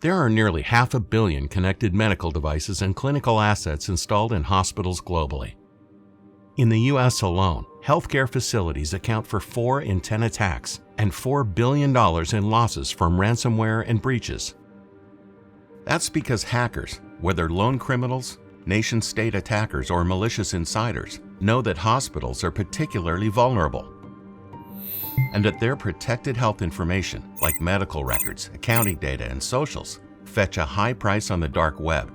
There are nearly 500 million connected medical devices and clinical assets installed in hospitals globally. In the U.S. alone, healthcare facilities account for 4 in 10 attacks and $4 billion in losses from ransomware and breaches. That's because hackers, whether lone criminals, nation-state attackers, or malicious insiders, know that hospitals are particularly vulnerable, and that their protected health information, like medical records, accounting data, and socials, fetch a high price on the dark web,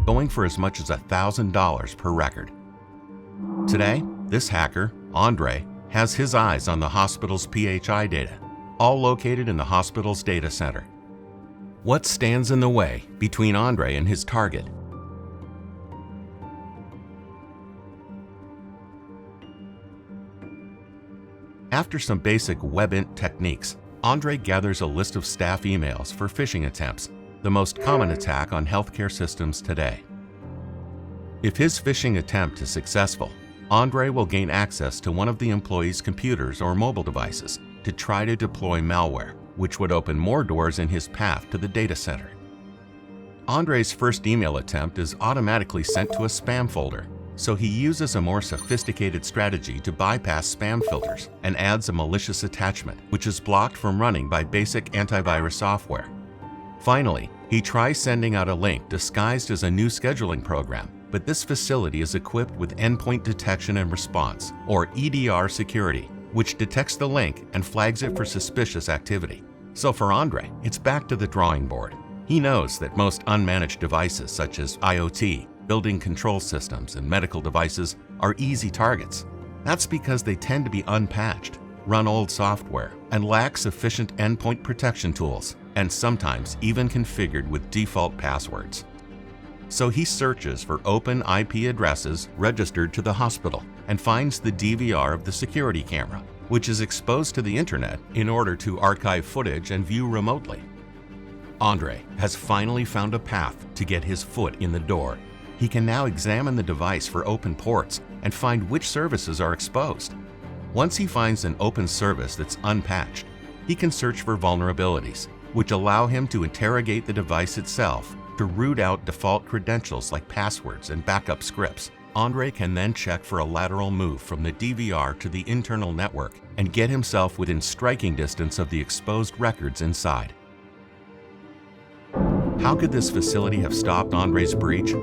going for as much as $1,000 per record. Today, this hacker, Andre, has his eyes on the hospital's PHI data, all located in the hospital's data center. What stands in the way between Andre and his target? After some basic web-int techniques, Andre gathers a list of staff emails for phishing attempts, the most common attack on healthcare systems today. If his phishing attempt is successful, Andre will gain access to one of the employees' computers or mobile devices to try to deploy malware, which would open more doors in his path to the data center. Andre's first email attempt is automatically sent to a spam folder, so he uses a more sophisticated strategy to bypass spam filters and adds a malicious attachment, which is blocked from running by basic antivirus software. Finally, he tries sending out a link disguised as a new scheduling program, but this facility is equipped with Endpoint Detection and Response, or EDR security, which detects the link and flags it for suspicious activity. So for Andre, it's back to the drawing board. He knows that most unmanaged devices such as IOT, building control systems, and medical devices are easy targets. That's because they tend to be unpatched, run old software, and lack sufficient endpoint protection tools, and sometimes even configured with default passwords. So he searches for open IP addresses registered to the hospital and finds the DVR of the security camera, which is exposed to the internet in order to archive footage and view remotely. Andre has finally found a path to get his foot in the door. He can now examine the device for open ports and find which services are exposed. Once he finds an open service that's unpatched, he can search for vulnerabilities, which allow him to interrogate the device itself to root out default credentials like passwords and backup scripts. Andre can then check for a lateral move from the DVR to the internal network and get himself within striking distance of the exposed records inside. How could this facility have stopped Andre's breach?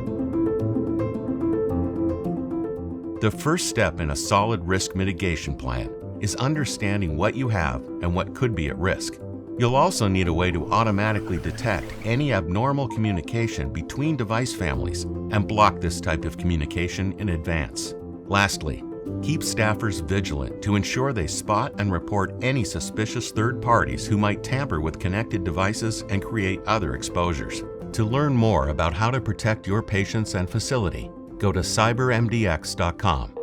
The first step in a solid risk mitigation plan is understanding what you have and what could be at risk. You'll also need a way to automatically detect any abnormal communication between device families and block this type of communication in advance. Lastly, keep staffers vigilant to ensure they spot and report any suspicious third parties who might tamper with connected devices and create other exposures. To learn more about how to protect your patients and facility, go to cybermdx.com.